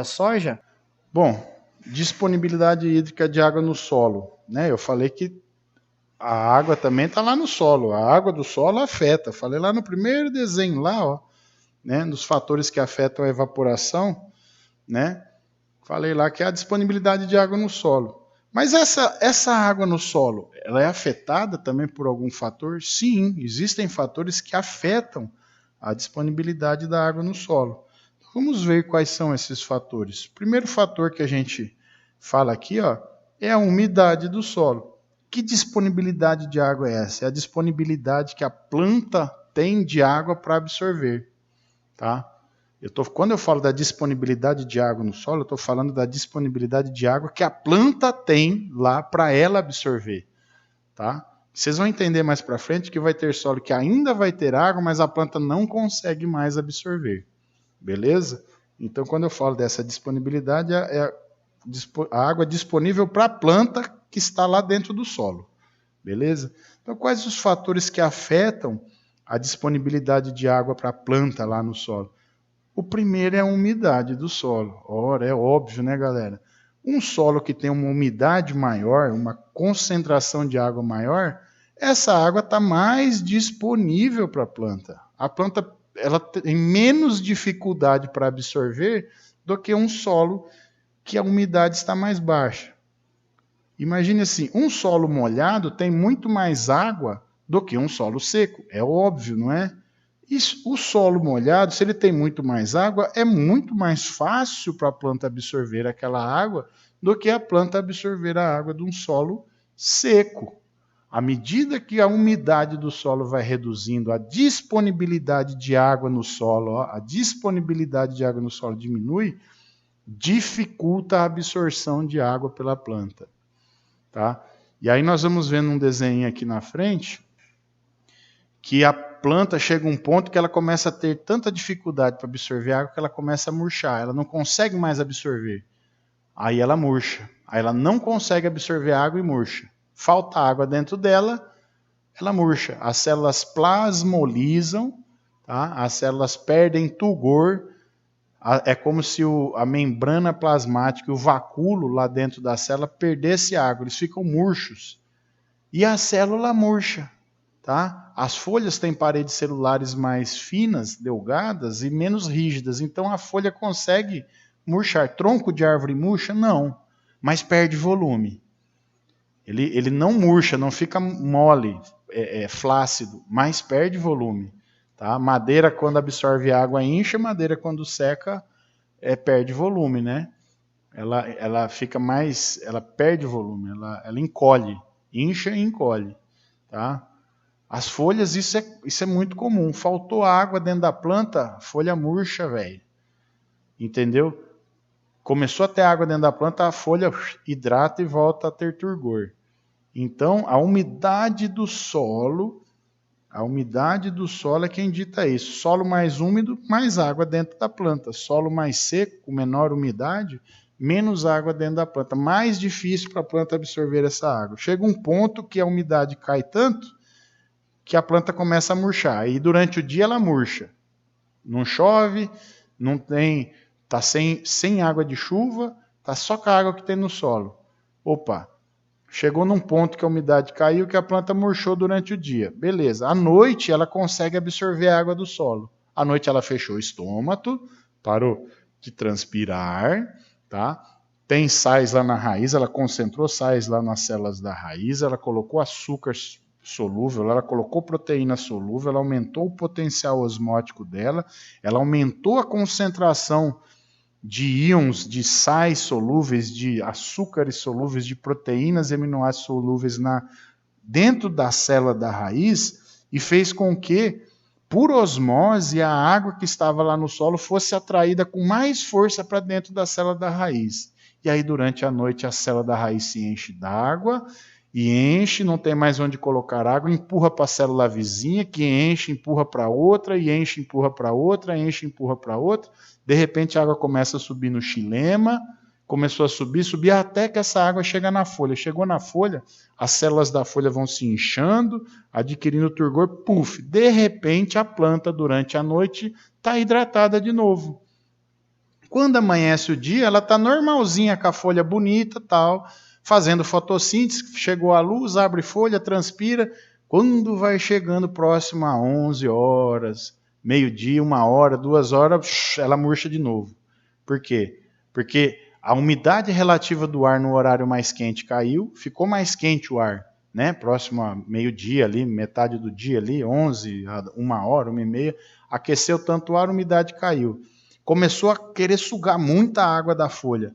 soja? Bom, disponibilidade hídrica de água no solo, né? Eu falei que a água também está lá no solo. A água do solo afeta. Falei lá no primeiro desenho lá, ó, né? Dos fatores que afetam a evaporação, né? Falei lá que é a disponibilidade de água no solo. Mas essa água no solo, ela é afetada também por algum fator? Sim, existem fatores que afetam a disponibilidade da água no solo. Vamos ver quais são esses fatores. O primeiro fator que a gente fala aqui, ó, é a umidade do solo. Que disponibilidade de água é essa? É a disponibilidade que a planta tem de água para absorver, tá? Quando eu falo da disponibilidade de água no solo, eu estou falando da disponibilidade de água que a planta tem lá para ela absorver, tá? Vocês vão entender mais para frente que vai ter solo que ainda vai ter água, mas a planta não consegue mais absorver. Beleza? Então, quando eu falo dessa disponibilidade, é a água disponível para a planta que está lá dentro do solo. Beleza? Então, quais os fatores que afetam a disponibilidade de água para a planta lá no solo? O primeiro é a umidade do solo. Ora, é óbvio, né, galera? Um solo que tem uma umidade maior, uma concentração de água maior, essa água está mais disponível para a planta. A planta ela tem menos dificuldade para absorver do que um solo que a umidade está mais baixa. Imagine assim, um solo molhado tem muito mais água do que um solo seco. É óbvio, não é? Isso, o solo molhado, se ele tem muito mais água, é muito mais fácil para a planta absorver aquela água do que a planta absorver a água de um solo seco. À medida que a umidade do solo vai reduzindo, a disponibilidade de água no solo, ó, a disponibilidade de água no solo diminui, dificulta a absorção de água pela planta, tá? E aí nós vamos vendo um desenho aqui na frente que a planta chega a um ponto que ela começa a ter tanta dificuldade para absorver água que ela começa a murchar, ela não consegue mais absorver. Aí ela murcha, aí ela não consegue absorver água e murcha. Falta água dentro dela, ela murcha. As células plasmolizam, tá? As células perdem turgor, é como se a membrana plasmática, o vacúolo lá dentro da célula perdesse água, eles ficam murchos. E a célula murcha, tá? As folhas têm paredes celulares mais finas, delgadas e menos rígidas, então a folha consegue murchar. Tronco de árvore murcha? Não, mas perde volume. Ele não murcha, não fica mole, flácido, mas perde volume. Tá? Madeira, quando absorve água, incha, madeira, quando seca, perde volume, né? Ela fica mais, ela perde volume, ela encolhe, incha e encolhe, tá? As folhas, isso é muito comum. Faltou água dentro da planta, folha murcha, velho. Entendeu? Começou a ter água dentro da planta, a folha hidrata e volta a ter turgor. Então, a umidade do solo é quem dita isso. Solo mais úmido, mais água dentro da planta. Solo mais seco, com menor umidade, menos água dentro da planta. Mais difícil para a planta absorver essa água. Chega um ponto que a umidade cai tanto que a planta começa a murchar. E durante o dia ela murcha. Não chove, não tem, tá sem água de chuva, tá só com a água que tem no solo. Opa, chegou num ponto que a umidade caiu, que a planta murchou durante o dia. Beleza. À noite ela consegue absorver a água do solo. À noite ela fechou o estômago, parou de transpirar, tá? Tem sais lá na raiz, ela concentrou sais lá nas células da raiz, ela colocou açúcar solúvel, ela colocou proteína solúvel, ela aumentou o potencial osmótico dela, ela aumentou a concentração de íons, de sais solúveis, de açúcares solúveis, de proteínas e aminoácidos solúveis dentro da célula da raiz e fez com que, por osmose, a água que estava lá no solo fosse atraída com mais força para dentro da célula da raiz. E aí, durante a noite, a célula da raiz se enche d'água, e enche, não tem mais onde colocar água, empurra para a célula vizinha, que enche, empurra para outra, e enche, empurra para outra, enche, empurra para outra. De repente a água começa a subir no xilema, começou a subir, até que essa água chega na folha. Chegou na folha, as células da folha vão se inchando, adquirindo turgor, puf, de repente a planta durante a noite está hidratada de novo. Quando amanhece o dia, ela está normalzinha, com a folha bonita, tal, fazendo fotossíntese, chegou a luz, abre folha, transpira. Quando vai chegando próximo a 11 horas, meio-dia, 1 hora, 2 horas, ela murcha de novo. Por quê? Porque a umidade relativa do ar no horário mais quente caiu, ficou mais quente o ar, né? Próximo a meio-dia ali, metade do dia ali, 11, 1 hora, 1h30, aqueceu tanto o ar, a umidade caiu. Começou a querer sugar muita água da folha.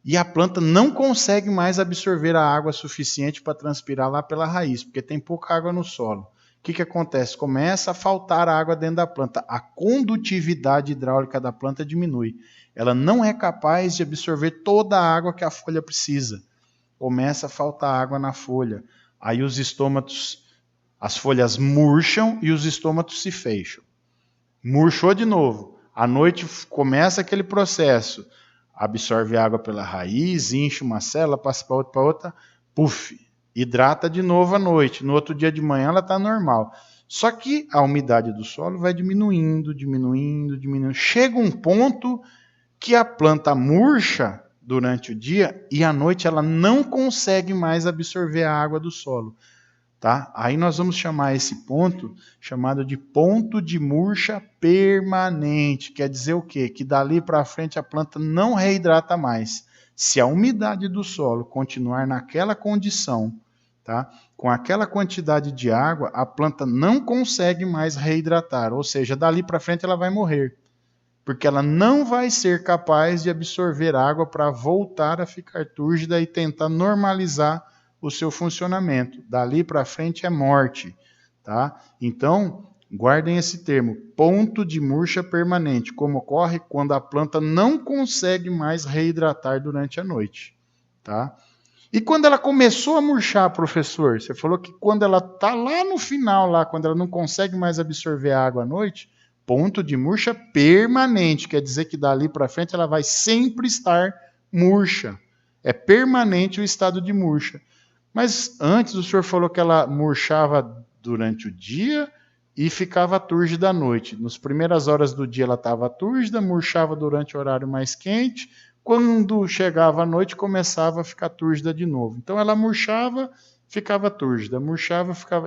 E a planta não consegue mais absorver a água suficiente para transpirar lá pela raiz, porque tem pouca água no solo. O que acontece? Começa a faltar água dentro da planta. A condutividade hidráulica da planta diminui. Ela não é capaz de absorver toda a água que a folha precisa. Começa a faltar água na folha. Aí os estômatos, as folhas murcham e os estômatos se fecham. Murchou de novo. À noite começa aquele processo. Absorve água pela raiz, incha uma célula, passa para outra, puf, hidrata de novo à noite. No outro dia de manhã ela está normal. Só que a umidade do solo vai diminuindo. Chega um ponto que a planta murcha durante o dia e à noite ela não consegue mais absorver a água do solo. Tá? Aí nós vamos chamar esse ponto chamado de ponto de murcha permanente. Quer dizer o quê? Que dali para frente a planta não reidrata mais. Se a umidade do solo continuar naquela condição, tá? Com aquela quantidade de água, a planta não consegue mais reidratar. Ou seja, dali para frente ela vai morrer. Porque ela não vai ser capaz de absorver água para voltar a ficar túrgida e tentar normalizar o seu funcionamento. Dali para frente é morte, tá? Então, guardem esse termo, ponto de murcha permanente, como ocorre quando a planta não consegue mais reidratar durante a noite, tá? E quando ela começou a murchar, professor, você falou que quando ela está lá no final, lá, quando ela não consegue mais absorver a água à noite, ponto de murcha permanente, quer dizer que dali para frente ela vai sempre estar murcha. É permanente o estado de murcha. Mas antes o senhor falou que ela murchava durante o dia e ficava túrgida à noite. Nas primeiras horas do dia ela estava túrgida, murchava durante o horário mais quente. Quando chegava à noite, começava a ficar túrgida de novo. Então ela murchava, ficava túrgida, murchava, ficava...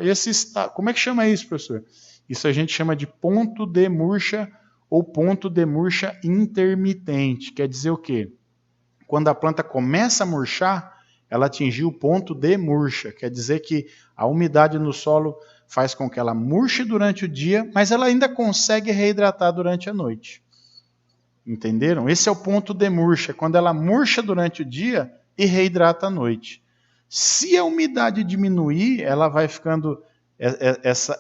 Como é que chama isso, professor? Isso a gente chama de ponto de murcha ou ponto de murcha intermitente. Quer dizer o quê? Quando a planta começa a murchar, ela atingiu o ponto de murcha. Quer dizer que a umidade no solo faz com que ela murche durante o dia, mas ela ainda consegue reidratar durante a noite. Entenderam? Esse é o ponto de murcha, quando ela murcha durante o dia e reidrata à noite. Se a umidade diminuir, ela vai ficando...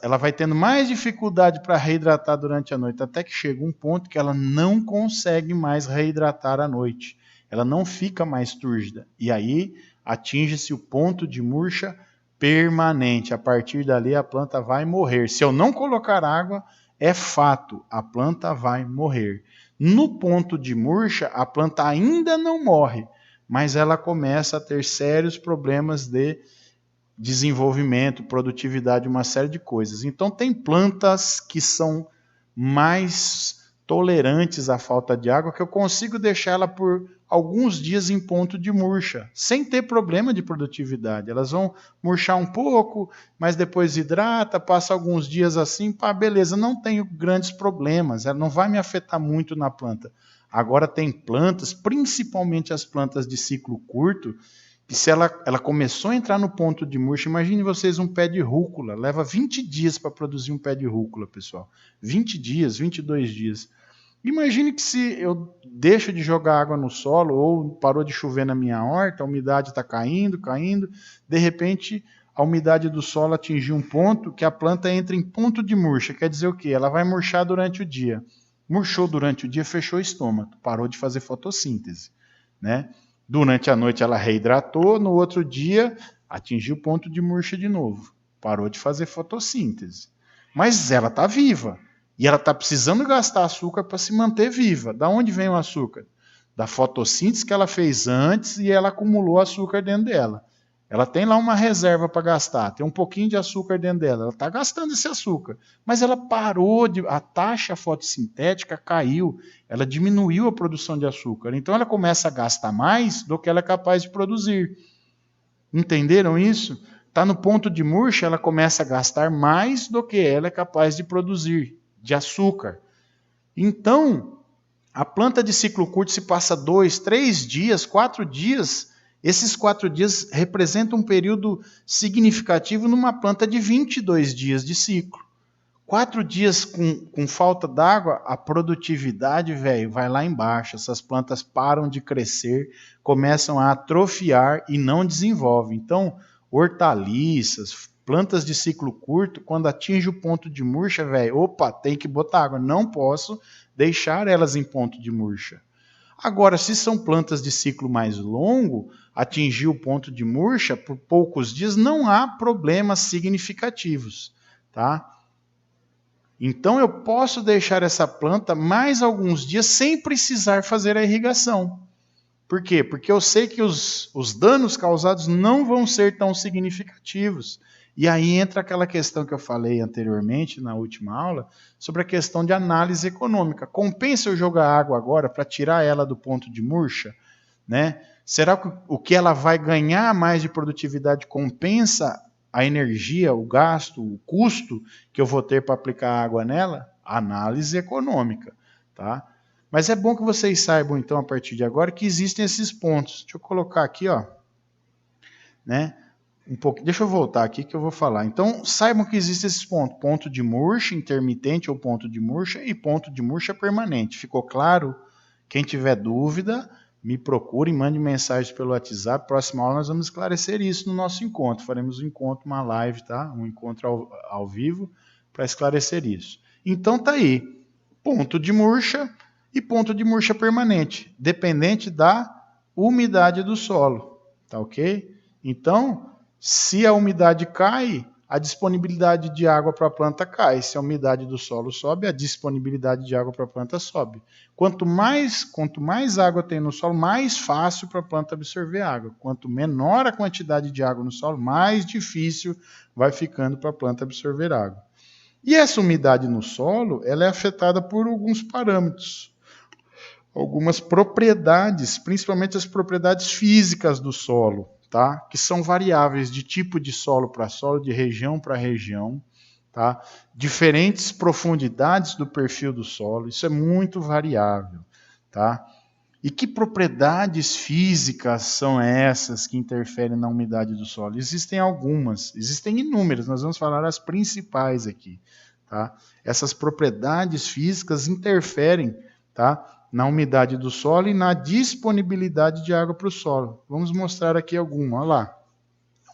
ela vai tendo mais dificuldade para reidratar durante a noite, até que chega um ponto que ela não consegue mais reidratar à noite. Ela não fica mais túrgida. E aí atinge-se o ponto de murcha permanente. A partir dali a planta vai morrer. Se eu não colocar água, é fato, a planta vai morrer. No ponto de murcha, a planta ainda não morre, mas ela começa a ter sérios problemas de desenvolvimento, produtividade, uma série de coisas. Então tem plantas que são mais tolerantes à falta de água, que eu consigo deixar ela por alguns dias em ponto de murcha, sem ter problema de produtividade. Elas vão murchar um pouco, mas depois hidrata, passa alguns dias assim, pá, beleza, não tenho grandes problemas, ela não vai me afetar muito na planta. Agora tem plantas, principalmente as plantas de ciclo curto, que se ela começou a entrar no ponto de murcha, imagine vocês um pé de rúcula, leva 20 dias para produzir um pé de rúcula, pessoal. 20 dias, 22 dias. Imagine que se eu deixo de jogar água no solo ou parou de chover na minha horta, a umidade está caindo, de repente a umidade do solo atingiu um ponto que a planta entra em ponto de murcha. Quer dizer o quê? Ela vai murchar durante o dia. Murchou durante o dia, fechou o estômago, parou de fazer fotossíntese, né? Durante a noite ela reidratou, no outro dia atingiu o ponto de murcha de novo. Parou de fazer fotossíntese. Mas ela está viva. E ela está precisando gastar açúcar para se manter viva. Da onde vem o açúcar? Da fotossíntese que ela fez antes e ela acumulou açúcar dentro dela. Ela tem lá uma reserva para gastar, tem um pouquinho de açúcar dentro dela, ela está gastando esse açúcar, mas ela parou, a taxa fotossintética caiu, ela diminuiu a produção de açúcar, então ela começa a gastar mais do que ela é capaz de produzir. Entenderam isso? Está no ponto de murcha, ela começa a gastar mais do que ela é capaz de produzir de açúcar. Então, a planta de ciclo curto se passa 2, 3 dias, 4 dias. Esses 4 dias representam um período significativo numa planta de 22 dias de ciclo. 4 dias com falta d'água, a produtividade, velho, vai lá embaixo. Essas plantas param de crescer, começam a atrofiar e não desenvolvem. Então, hortaliças, plantas de ciclo curto, quando atinge o ponto de murcha, velho, opa, tem que botar água. Não posso deixar elas em ponto de murcha. Agora, se são plantas de ciclo mais longo, atingir o ponto de murcha por poucos dias, não há problemas significativos, tá? Então eu posso deixar essa planta mais alguns dias sem precisar fazer a irrigação. Por quê? Porque eu sei que os danos causados não vão ser tão significativos. E aí entra aquela questão que eu falei anteriormente, na última aula, sobre a questão de análise econômica. Compensa eu jogar água agora para tirar ela do ponto de murcha? Né? Será que o que ela vai ganhar mais de produtividade compensa a energia, o gasto, o custo que eu vou ter para aplicar água nela? Análise econômica, tá? Mas é bom que vocês saibam, então, a partir de agora, que existem esses pontos. Deixa eu colocar aqui, ó, né? Deixa eu voltar aqui que eu vou falar. Então, saibam que existem esses pontos. Ponto de murcha intermitente ou ponto de murcha e ponto de murcha permanente. Ficou claro? Quem tiver dúvida, me procure e mande mensagem pelo WhatsApp. Próxima aula nós vamos esclarecer isso no nosso encontro. Faremos um encontro, uma live, tá? Um encontro ao vivo para esclarecer isso. Então tá aí. Ponto de murcha e ponto de murcha permanente, dependente da umidade do solo. Tá ok? Então, se a umidade cai, a disponibilidade de água para a planta cai. Se a umidade do solo sobe, a disponibilidade de água para a planta sobe. Quanto mais água tem no solo, mais fácil para a planta absorver água. Quanto menor a quantidade de água no solo, mais difícil vai ficando para a planta absorver água. E essa umidade no solo, ela é afetada por alguns parâmetros, algumas propriedades, principalmente as propriedades físicas do solo, tá? Que são variáveis de tipo de solo para solo, de região para região, tá? Diferentes profundidades do perfil do solo, isso é muito variável, tá? E que propriedades físicas são essas que interferem na umidade do solo? Existem algumas, existem inúmeras, nós vamos falar as principais aqui, tá? Essas propriedades físicas interferem, tá, na umidade do solo e na disponibilidade de água para o solo. Vamos mostrar aqui alguma, olha lá.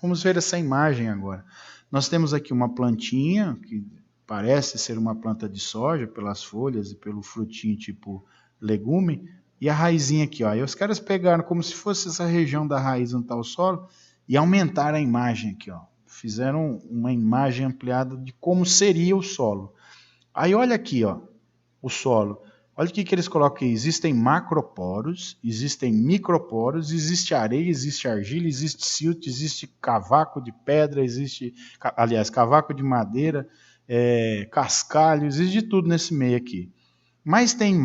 Vamos ver essa imagem agora. Nós temos aqui uma plantinha, que parece ser uma planta de soja, pelas folhas e pelo frutinho tipo legume, e a raizinha aqui, ó. E os caras pegaram como se fosse essa região da raiz onde está o solo e aumentaram a imagem aqui, ó. Fizeram uma imagem ampliada de como seria o solo. Aí olha aqui, ó, o solo. Olha o que eles colocam aqui. Existem macroporos, existem microporos, existe areia, existe argila, existe silt, existe cavaco de pedra, existe, aliás, cavaco de madeira, cascalho, existe de tudo nesse meio aqui. Mas tem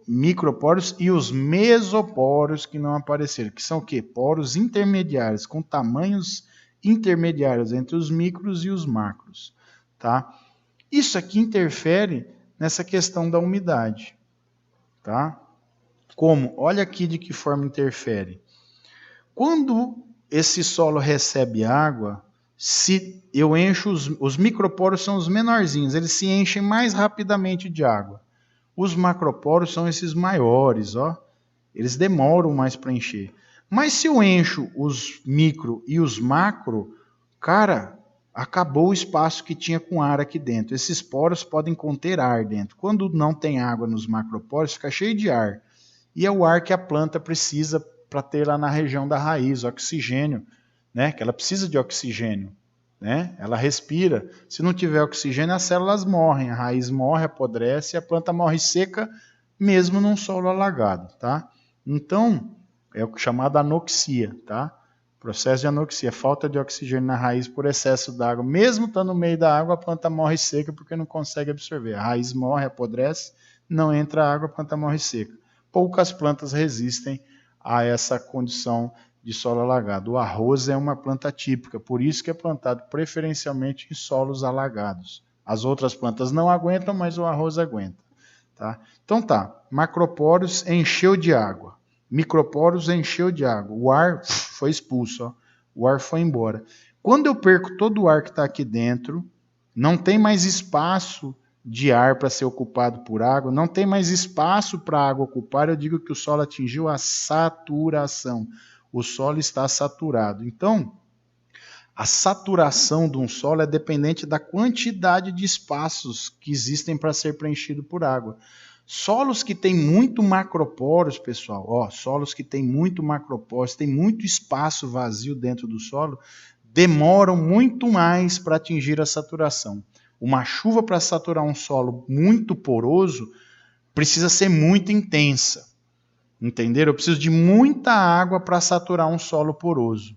microporos e os mesoporos que não apareceram, que são o quê? Poros intermediários, com tamanhos intermediários entre os micros e os macros, tá? Isso aqui interfere nessa questão da umidade, tá? Como? Olha aqui de que forma interfere. Quando esse solo recebe água, se eu encho, os microporos são os menorzinhos, eles se enchem mais rapidamente de água. Os macroporos são esses maiores, ó. Eles demoram mais para encher. Mas se eu encho os micro e os macro, cara, acabou o espaço que tinha com ar aqui dentro. Esses poros podem conter ar dentro. Quando não tem água nos macroporos, fica cheio de ar. E é o ar que a planta precisa para ter lá na região da raiz, oxigênio, né? Que ela precisa de oxigênio, né? Ela respira. Se não tiver oxigênio, as células morrem, a raiz morre, apodrece e a planta morre seca, mesmo num solo alagado, tá? Então, é o chamado anoxia, tá? Processo de anoxia, falta de oxigênio na raiz por excesso d'água. Mesmo estando no meio da água, a planta morre seca porque não consegue absorver. A raiz morre, apodrece, não entra água, a planta morre seca. Poucas plantas resistem a essa condição de solo alagado. O arroz é uma planta típica, por isso que é plantado preferencialmente em solos alagados. As outras plantas não aguentam, mas o arroz aguenta. Tá? Então tá, macropórios encheu de água. Micropórios encheu de água. O ar foi expulso, ó. O ar foi embora. Quando eu perco todo o ar que está aqui dentro, não tem mais espaço de ar para ser ocupado por água, não tem mais espaço para a água ocupar, eu digo que o solo atingiu a saturação. O solo está saturado. Então, a saturação de um solo é dependente da quantidade de espaços que existem para ser preenchido por água. Solos que têm muito macropórios, pessoal, solos que têm muito macropórios, tem muito espaço vazio dentro do solo, demoram muito mais para atingir a saturação. Uma chuva para saturar um solo muito poroso precisa ser muito intensa. Entenderam? Eu preciso de muita água para saturar um solo poroso.